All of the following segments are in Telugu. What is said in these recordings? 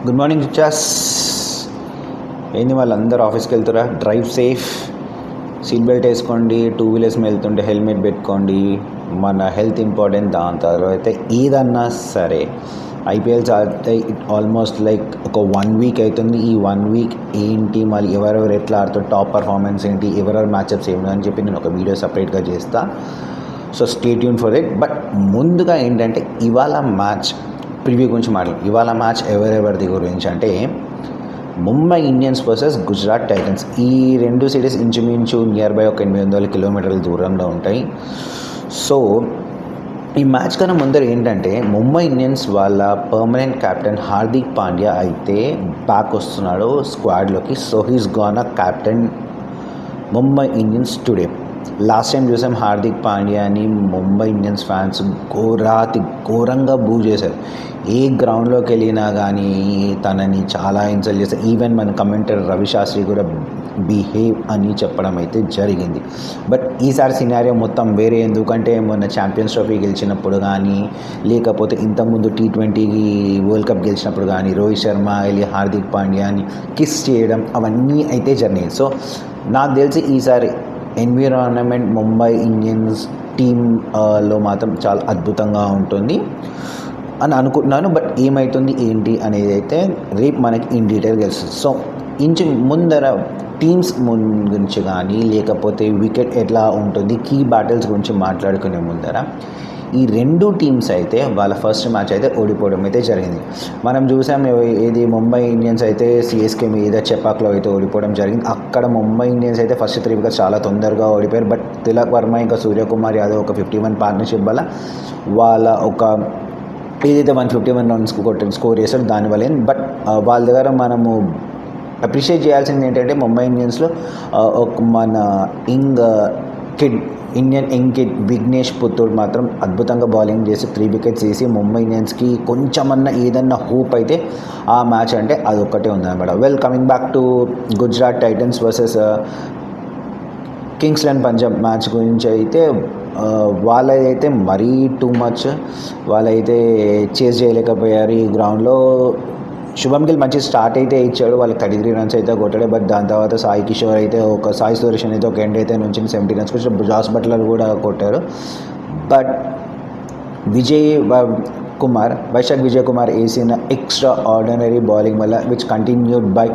Good morning చిచ్చాస్. ఏంది వాళ్ళందరూ ఆఫీస్కి వెళ్తారా? డ్రైవ్ సేఫ్, సీట్ బెల్ట్ వేసుకోండి, టూ వీలర్స్ మీద వెళ్తుంటే హెల్మెట్ పెట్టుకోండి. మన హెల్త్ ఇంపార్టెంట్. దాని తర్వాత ఏదన్నా సరే ఐపీఎల్ ఆడితే ఆల్మోస్ట్ లైక్ ఒక 1 వీక్ అవుతుంది. ఈ 1 వీక్ ఏంటి, మళ్ళీ ఎవరెవరు ఎట్లా ఆడుతారు, టాప్ పర్ఫార్మెన్స్ ఏంటి, ఎవరెవరు మ్యాచ్అప్స్ ఏమి అని చెప్పి నేను ఒక వీడియో సపరేట్గా చేస్తా. So stay tune for it. But ముందుగా ఏంటంటే ఇవాళ మ్యాచ్ ప్రివ్యూ గురించి ఇవాళ మ్యాచ్ ఎవరెవరిది గురించి అంటే Mumbai Indians versus Gujarat Titans. ఈ రెండు సిటీస్ ఇంచుమించు నియర్ బై ఒక 800 కిలోమీటర్ల దూరంలో ఉంటాయి. సో ఈ మ్యాచ్ కన్నా ముందర ఏంటంటే ముంబై ఇండియన్స్ వాళ్ళ పర్మనెంట్ కెప్టెన్ హార్దిక్ పాండ్యా అయితే బ్యాక్ వస్తున్నాడు స్క్వాడ్లోకి. So he's gone a captain Mumbai Indians today. Last time చూసాం హార్దిక్ పాండ్యాని ముంబై ఇండియన్స్ ఫ్యాన్స్ ఘోరంగా బూ చేశారు. ఏ గ్రౌండ్లోకి వెళ్ళినా కానీ తనని చాలా ఇన్సల్ట్ చేశారు. ఈవెన్ మన కమెంటర్ రవి శాస్త్రి కూడా బిహేవ్ అని చెప్పడం అయితే జరిగింది. బట్ ఈసారి సినారియో మొత్తం వేరే. ఎందుకంటే మొన్న ఛాంపియన్స్ ట్రోఫీ గెలిచినప్పుడు కానీ, లేకపోతే ఇంతకుముందు T20 వరల్డ్ కప్ గెలిచినప్పుడు కానీ రోహిత్ శర్మ వెళ్ళి హార్దిక్ పాండ్యాని కిస్ చేయడం అవన్నీ అయితే జరిగినాయి. సో నాకు తెలిసి ఈసారి ఎన్విరాన్మెంట్ ముంబై ఇండియన్స్ టీంలో మాత్రం చాలా అద్భుతంగా ఉంటుంది అని అనుకుంటున్నాను. బట్ ఏమవుతుంది ఏంటి అనేది అయితే రేపు మనకి ఇన్ డీటెయిల్ తెలుస్తుంది. సో ముందర టీమ్స్ గురించి కానీ, లేకపోతే వికెట్ ఎట్లా ఉంటుంది, కీ బ్యాటిల్స్ గురించి మాట్లాడుకునే ముందర ఈ రెండు టీమ్స్ అయితే వాళ్ళ ఫస్ట్ మ్యాచ్ అయితే ఓడిపోవడం అయితే జరిగింది. మనం చూసాం ఏది ముంబై ఇండియన్స్ అయితే సిఎస్కే మీద చెపాక్లో అయితే ఓడిపోవడం జరిగింది. అక్కడ ముంబై ఇండియన్స్ అయితే ఫస్ట్ 3 వికెట్స్ చాలా తొందరగా ఓడిపోయారు. బట్ తిలక్ వర్మ ఇంకా సూర్యకుమార్ యాదవ్ ఒక 51 పార్ట్నర్షిప్ వల్ల వాళ్ళ ఒక ఏదైతే 151 రన్స్ స్కోర్ చేశారో దానివల్ల. బట్ వాళ్ళ దగ్గర మనము అప్రిషియేట్ చేయాల్సింది ఏంటంటే ముంబై ఇండియన్స్లో మన ఇండియన్ కిడ్ విఘ్నేష్ పుత్తూర్ మాత్రం అద్భుతంగా బౌలింగ్ చేసి 3 వికెట్స్ వేసి ముంబై ఇండియన్స్కి కొంచెమన్నా ఏదన్నా హోప్ అయితే ఆ మ్యాచ్ అంటే అదొక్కటే ఉందన్నమాట. Well, coming back to Gujarat Titans versus Kings 11 Punjab match గురించి అయితే వాళ్ళైతే మరీ టూ మచ్ వాళ్ళైతే చేజ్ చేయలేకపోయారు ఈ గ్రౌండ్లో. శుభమ్ గిల్ మంచి స్టార్ట్ అయితే ఇచ్చాడు, వాళ్ళకి 33 రన్స్ అయితే కొట్టాడు. బట్ దాని తర్వాత సాయి సుదర్శన్ అయితే ఒక ఎండ్ అయితే నుంచి 70 రన్స్ కొట్టాడు. జాస్ బట్లర్ కూడా కొట్టారు. బట్ వైశాఖ్ విజయ్ కుమార్ వేసిన ఎక్స్ట్రా ఆర్డినరీ బౌలింగ్ వల్ల, which continued by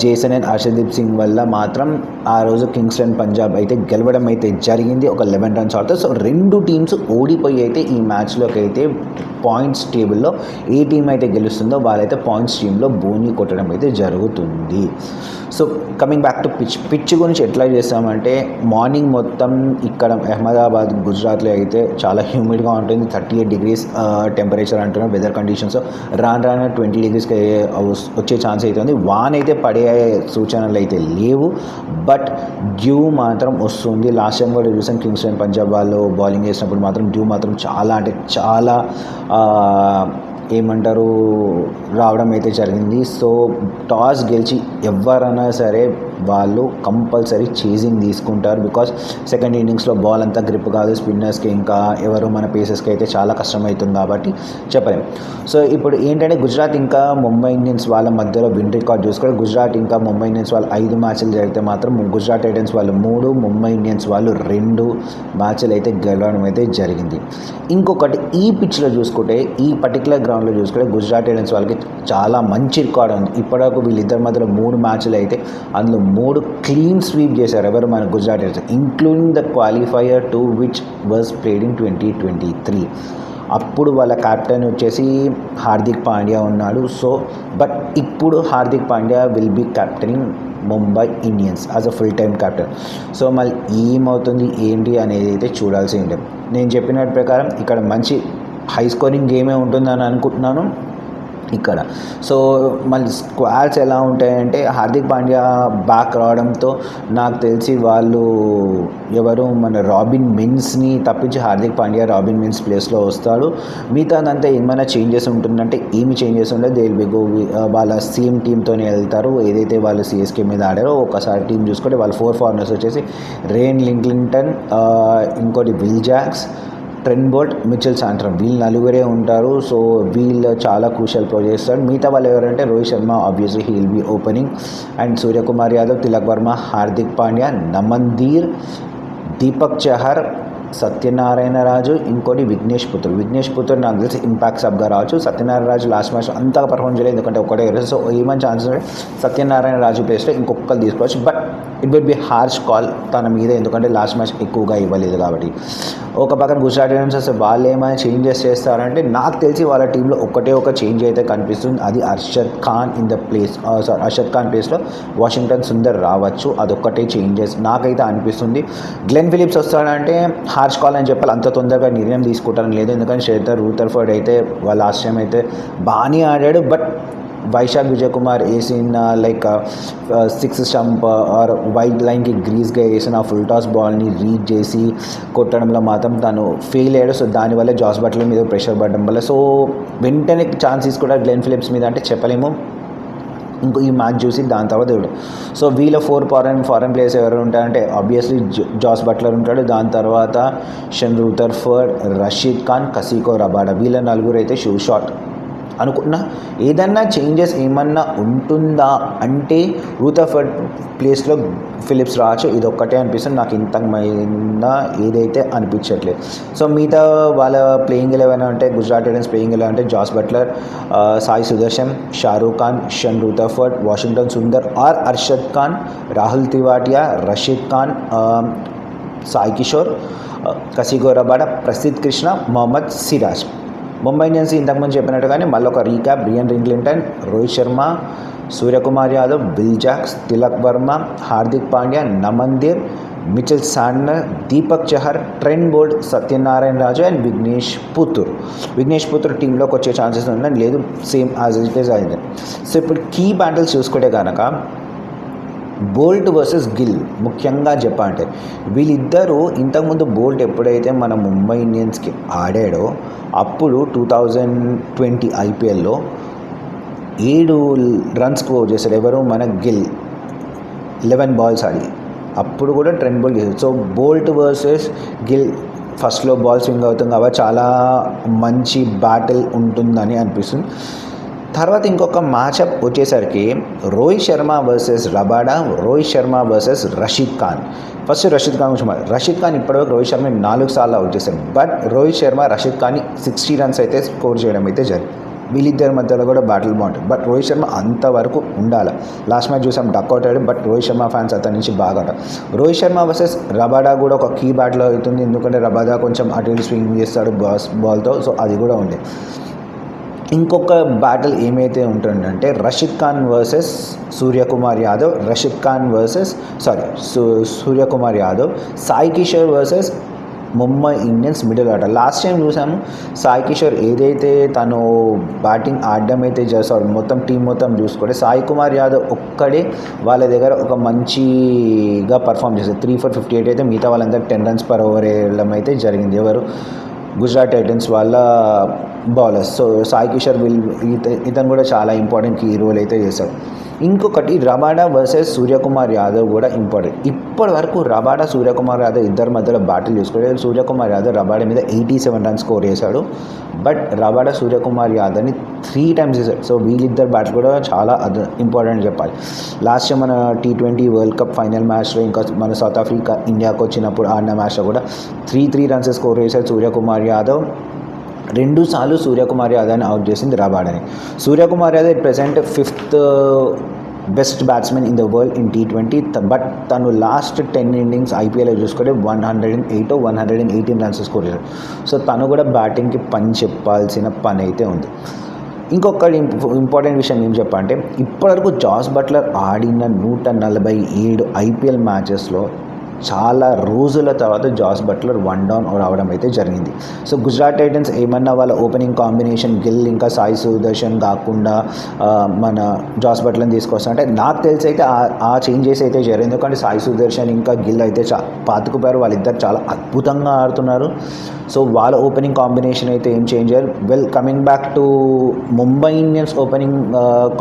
Jason and Harshdeep Singh వల్ల మాత్రం ఆ రోజు కింగ్స్ 11 పంజాబ్ అయితే గెలవడం అయితే జరిగింది ఒక 11 రన్స్ ఆడుతూ. సో రెండు టీమ్స్ ఓడిపోయి అయితే ఈ మ్యాచ్లోకి అయితే పాయింట్స్ టేబుల్లో ఏ టీం అయితే గెలుస్తుందో వాళ్ళైతే పాయింట్స్ టీంలో బోని కొట్టడం అయితే జరుగుతుంది. So coming back to pitch గురించి ఎట్లా చేస్తామంటే మార్నింగ్ మొత్తం ఇక్కడ అహ్మదాబాద్ గుజరాత్లో అయితే చాలా హ్యూమిడ్గా ఉంటుంది. 38 degrees టెంపరేచర్ అంటున్నారు వెదర్ కండిషన్స్. రాను 20 degreesకి వచ్చే ఛాన్స్ అయితే ఉంది. వాన్ అయితే పడే సూచనలు అయితే లేవు, బట్ డ్యూ మాత్రం వస్తుంది. లాస్ట్ టైం కూడా చూసాం కింగ్స్ 11 పంజాబ్ వాళ్ళు బౌలింగ్ చేసినప్పుడు మాత్రం డ్యూ మాత్రం చాలా రావడం అయితే జరిగింది. సో టాస్ గెలిచి ఎవరైనా సరే వాళ్ళు కంపల్సరీ చేజింగ్ తీసుకుంటారు. బికాస్ సెకండ్ ఇన్నింగ్స్లో బాల్ అంతా గ్రిప్ కాదు స్పిన్నర్స్కి, ఇంకా ఎవరు మన పేసర్స్కి అయితే చాలా కష్టమవుతుంది కాబట్టి చెప్పలేం. సో ఇప్పుడు ఏంటంటే గుజరాత్ ఇంకా ముంబై ఇండియన్స్ వాళ్ళ మధ్యలో విన్ రికార్డ్ చూసుకోవాలి. గుజరాత్ ఇంకా ముంబై ఇండియన్స్ వాళ్ళు 5 మ్యాచ్లు జరిగితే మాత్రం గుజరాత్ టైటన్స్ వాళ్ళు 3, ముంబై ఇండియన్స్ వాళ్ళు 2 మ్యాచ్లు అయితే గెలవడం అయితే జరిగింది. ఇంకొకటి ఈ పిచ్లో చూసుకుంటే, ఈ పర్టికులర్ గ్రౌండ్లో చూసుకుంటే గుజరాత్ టైటన్స్ వాళ్ళకి చాలా మంచి రికార్డ్ ఉంది. ఇప్పటివరకు వీళ్ళిద్దరి మధ్యలో 3 మ్యాచ్లు అయితే అందులో 3 క్లీన్ స్వీప్ చేశారు ఎవరు మన Gujarat Titans, including the qualifier 2 which was played in 2023. అప్పుడు వాళ్ళ కెప్టెన్ వచ్చేసి హార్దిక్ పాండ్యా ఉన్నాడు. సో బట్ ఇప్పుడు Hardik Pandya will be captaining Mumbai Indians as a full time captain. So మళ్ళీ ఏమవుతుంది ఏంటి అనేది అయితే చూడాల్సి ఉంటుంది. నేను చెప్పిన ప్రకారం ఇక్కడ మంచి హై స్కోరింగ్ గేమే ఉంటుందని అనుకుంటున్నాను ఇక్కడ. సో మళ్ళీ స్క్వాడ్స్ ఎలా ఉంటాయంటే హార్దిక్ పాండ్యా బ్యాక్ రావడంతో నాకు తెలిసి వాళ్ళు మన రాబిన్ మిన్స్ని తప్పించి హార్దిక్ పాండ్యా రాబిన్ మిన్స్ ప్లేస్లో వస్తాడు. మిగతాదంతా ఏమైనా చేంజెస్ ఉంటుందంటే ఏమి చేంజెస్ ఉండదు. దే విల్ బి గో వాళ్ళ సేమ్ టీమ్తోనే వెళ్తారు ఏదైతే వాళ్ళు సిఎస్కే మీద ఆడారో. ఒకసారి టీం చూసుకుంటే వాళ్ళ 4 ఫారినర్స్ వచ్చేసి రేన్ లింక్లింగ్టన్, ఇంకోటి Will Jacks, Trent Boult, Mitchell Santner వీళ్ళు నలుగురే ఉంటారు. సో వీళ్ళు చాలా క్రూషియల్ ప్లే చేస్తారు. మిగతా వాళ్ళు ఎవరంటే Rohit Sharma obviously he will be opening, and Suryakumar Yadav, Tilak Varma, Hardik Pandya, నమన్దీర్, Deepak Chahar, Satyanarayana Raju, ఇంకోటి విఘ్నేష్ పుత్రుడు నాకు తెలిసి ఇంపాక్ట్ సబ్గా రావచ్చు. సత్యనారాయణ రాజు లాస్ట్ మ్యాచ్ అంతగా పర్ఫార్మ్ చేయలేదు, ఎందుకంటే ఒకటే. సో ఏమైనా ఛాన్సెస్ ఉంటే సత్యనారాయణ రాజు ప్లేస్లో ఇంకొకరు తీసుకోవచ్చు. But it will be harsh call తన మీద, ఎందుకంటే లాస్ట్ మ్యాచ్ ఎక్కువగా ఇవ్వలేదు కాబట్టి. ఒక పక్కన గుజరాత్ టైటన్స్ వాళ్ళు ఏమైనా చేంజెస్ చేస్తారంటే నాకు తెలిసి వాళ్ళ టీంలో ఒకటే ఒక చేంజ్ అయితే కనిపిస్తుంది, అది Arshad Khan in the place Arshad Khan ప్లేస్లో వాషింగ్టన్ సుందర్ రావచ్చు. అదొక్కటే చేంజెస్ నాకైతే అనిపిస్తుంది. గ్లెన్ ఫిలిప్స్ వస్తాడంటే హార్ష్ కాల్ అని చెప్పాలి, అంత తొందరగా నిర్ణయం తీసుకుంటారని లేదు, ఎందుకంటే రూథర్ఫర్డ్ అయితే వాళ్ళ లాస్ట్ టైం అయితే బాగానే ఆడాడు. బట్ వైశాఖ్ విజయ్ కుమార్ వేసిన like six stump or white లైన్కి గ్రీస్గా వేసిన ఫుల్ టాస్ బాల్ని రీడ్ చేసి కొట్టడంలో మాత్రం తను ఫెయిల్ అయ్యాడు. సో దానివల్ల జాస్ బట్లర్ మీద ప్రెషర్ పడడం వల్ల సో వెంటనే ఛాన్స్ తీసుకుంటారు గ్లెన్ ఫిలిప్స్ మీద అంటే చెప్పలేము. ఇంకో ఈ మ్యాచ్ చూసి దాని తర్వాత ఇవ్వడం. సో వీళ్ళ ఫారెన్ ప్లేయర్స్ ఎవరు ఉంటారంటే ఆబ్వియస్లీ జాస్ బట్లర్ ఉంటాడు, దాని తర్వాత షెన్ రూథర్ఫర్డ్, రషీద్ ఖాన్, కసికో రబాడా, వీళ్ళ నలుగురు అయితే షూ షాట్ అనుకున్నా. ఏదన్నా చేంజెస్ ఏమన్నా ఉంటుందా అంటే రూథర్ఫర్డ్ ప్లేస్లో ఫిలిప్స్ రావచ్చు, ఇదొక్కటే అనిపిస్తుంది నాకు, ఇంతమైనా ఏదైతే అనిపించట్లేదు. సో మిగతా వాళ్ళ ప్లేయింగ్ 11 అంటే గుజరాత్ టైటన్స్ ప్లేయింగ్ 11 అంటే Jos Buttler, Sai Sudarshan, Shahrukh Khan, షెన్ Rutherford, Washington Sundar are Arshad Khan, Rahul Tewatia, Rashid Khan, Sai Kishore, కసికో Rabada, Prasidh Krishna, Mohammed Siraj. Mumbai Indians ఇంతకుముందు చెప్పినట్టుగానే మళ్ళీ ఒక recap: Brian రింగ్లింగ్టన్, Rohit Sharma, Suryakumar Yadav, bill jacks, Tilak Varma, Hardik Pandya, నమన్దీర్, Mitchell Santner, Deepak Chahar, Trent Boult, Satyanarayana Raju and Vignesh పుత్ర టీంలోకి వచ్చే ఛాన్సెస్ ఉన్నాయి, లేదు సేమ్ యాజ్ ఇట్ ఈస్ అయింది. సో ఇప్పుడు కీ బ్యాటిల్స్ చూసుకుంటే కనుక బోల్ట్ వర్సెస్ గిల్ ముఖ్యంగా చెప్పాలంటే వీళ్ళిద్దరూ ఇంతకుముందు బోల్ట్ ఎప్పుడైతే మన ముంబై ఇండియన్స్కి ఆడాడో అప్పుడు 2020 ఐపీఎల్లో 7 రన్స్ స్కోర్ చేశాడు. ఎవరు? మన గిల్ 11 బాల్స్ ఆడి, అప్పుడు కూడా ట్రెంట్ బోల్ట్ చేశాడు. సో బోల్ట్ వర్సెస్ గిల్ ఫస్ట్లో బాల్ స్వింగ్ అవుతుంది కాబట్టి చాలా మంచి బ్యాటిల్ ఉంటుందని అనిపిస్తుంది. తర్వాత ఇంకొక మ్యాచప్ వచ్చేసరికి Rohit Sharma versus Rabada, Rohit Sharma versus Rashid Khan. First Rashid Khan గురించి రషీద్ ఖాన్ ఇప్పటివరకు రోహిత్ శర్మ 4 సార్లు అవుట్ చేశారు. బట్ రోహిత్ శర్మ రషీద్ ఖాన్ని 60 రన్స్ అయితే స్కోర్ చేయడం అయితే జరిగింది. వీళ్ళిద్దరి మధ్యలో కూడా బ్యాటిల్ బాగుంటుంది. బట్ రోహిత్ శర్మ అంతవరకు ఉండాలి. లాస్ట్ మ్యాచ్ చూసాం డక్అవుట్ అయ్యాడు, బట్ రోహిత్ శర్మ ఫ్యాన్స్ అతని నుంచి బాగా ఆడారు. రోహిత్ శర్మ వర్సెస్ రబాడా కూడా ఒక కీ బ్యాటిల్ అవుతుంది, ఎందుకంటే రబాడా కొంచెం అటు ఇటు స్వింగ్ చేస్తాడు బాల్తో, సో అది కూడా ఉంది. ఇంకొక బ్యాటిల్ ఏమైతే ఉంటుందంటే Rashid Khan versus Suryakumar Yadav, Suryakumar Yadav, Sai Kishore versus Mumbai Indians middle order. Last time చూసాము సాయి కిషోర్ ఏదైతే తను బ్యాటింగ్ ఆడడం అయితే చేస్తాడు, మొత్తం టీం మొత్తం చూసుకుంటే సాయి కుమార్ యాదవ్ ఒక్కడే వాళ్ళ దగ్గర ఒక మంచిగా పర్ఫామ్ చేశారు. 3 for 58 అయితే మిగతా వాళ్ళందరూ 10 runs per over వేయడం అయితే జరిగింది. ఎవరు? గుజరాత్ టైటన్స్ వాళ్ళ బౌలర్స్. సో సాయి కిషోర్ ఇతను కూడా చాలా ఇంపార్టెంట్ కీ రోల్ అయితే చేశాడు. ఇంకొకటి రబాడా వర్సెస్ సూర్యకుమార్ యాదవ్ కూడా ఇంపార్టెంట్. ఇప్పటి వరకు రబాడా సూర్యకుమార్ యాదవ్ ఇద్దరి మధ్యలో బ్యాటిల్ చూసుకుంటే సూర్యకుమార్ యాదవ్ రబాడా మీద 87 runs స్కోర్ చేశాడు. బట్ రబాడా సూర్యకుమార్ యాదవ్ని 3 times చేశాడు. సో వీళ్ళిద్దరు బ్యాటిల్ కూడా చాలా ఇంపార్టెంట్ చెప్పాలి. లాస్ట్ మన T20 వరల్డ్ కప్ ఫైనల్ మ్యాచ్లో ఇంకా మన సౌత్ ఆఫ్రికా ఇండియాకి వచ్చినప్పుడు ఆడిన మ్యాచ్లో కూడా 3 runs స్కోర్ చేశాడు సూర్యకుమార్ యాదవ్. 2 సార్లు సూర్యకుమార్ యాదవ్ని అవుట్ చేసింది రబాడాని. Suryakumar Yadav at present 5th best batsmen in the world in T20. But తను లాస్ట్ 10 innings ఐపీఎల్లో చూసుకుంటే 108 or 118 runs స్కోర్ చేశాడు. సో తను కూడా బ్యాటింగ్కి పని చెప్పాల్సిన పని అయితే ఉంది. ఇంకొకటి ఇంపార్టెంట్ విషయం ఏం చెప్పాలంటే ఇప్పటివరకు జాస్ బట్లర్ ఆడిన 147 ఐపీఎల్ మ్యాచెస్లో చాలా రోజుల తర్వాత జాస్ బట్లర్ 1 down రావడం అయితే జరిగింది. సో గుజరాత్ టైటన్స్ ఏమన్నా వాళ్ళ ఓపెనింగ్ కాంబినేషన్ గిల్ ఇంకా సాయి సుదర్శన్ కాకుండా మన జాస్ బట్లర్ని తీసుకొస్తారంటే నాకు తెలిసి అయితే ఆ చేంజెస్ అయితే జరిగింది. ఎందుకంటే సాయి సుదర్శన్ ఇంకా గిల్ అయితే పాతుకుపోయారు, వాళ్ళిద్దరు చాలా అద్భుతంగా ఆడుతున్నారు. సో వాళ్ళ ఓపెనింగ్ కాంబినేషన్ అయితే ఏం చేంజ్ అయ్యారు. Coming back to Mumbai Indians opening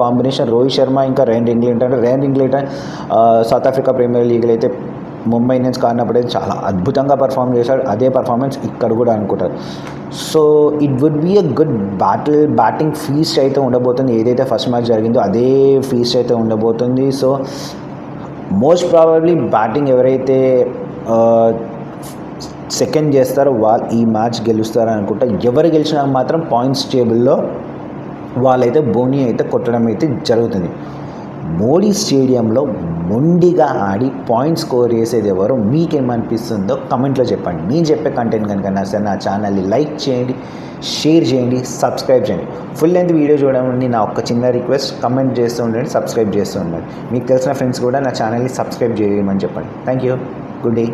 combination Rohit Sharma ఇంకా రేన్ రింగ్లింగ్టన్ సౌత్ ఆఫ్రికా ప్రీమియర్ లీగ్లో అయితే ముంబై ఇండియన్స్ ఆడినప్పుడే చాలా అద్భుతంగా పర్ఫామ్ చేశాడు. అదే పర్ఫార్మెన్స్ ఇక్కడ కూడా అనుకుంటారు. So it would be a good batting feast అయితే ఉండబోతుంది. ఏదైతే ఫస్ట్ మ్యాచ్ జరిగిందో అదే ఫీస్ట్ అయితే ఉండబోతుంది. సో మోస్ట్ ప్రాబబ్లీ బ్యాటింగ్ ఎవరైతే సెకండ్ చేస్తారో వాళ్ళు ఈ మ్యాచ్ గెలుస్తారని అనుకుంటా. ఎవరు గెలిచినా మాత్రం పాయింట్స్ టేబుల్లో వాళ్ళైతే బోని అయితే కొట్టడం అయితే జరుగుతుంది. మోడీ స్టేడియంలో మొండిగా ఆడి పాయింట్ స్కోర్ చేసేది ఎవరో మీకేమనిపిస్తుందో కమెంట్లో చెప్పండి. నేను చెప్పే కంటెంట్ కనుక నచ్చితే నా ఛానల్ని లైక్ చేయండి, షేర్ చేయండి, సబ్స్క్రైబ్ చేయండి. ఫుల్ లెంత్ వీడియో చూడమని నా ఒక చిన్న రిక్వెస్ట్. కమెంట్ చేస్తూ ఉండండి, సబ్స్క్రైబ్ చేస్తూ ఉండండి. మీకు తెలిసిన ఫ్రెండ్స్ కూడా నా ఛానల్ని సబ్స్క్రైబ్ చేయమని చెప్పండి. Thank you. Good day.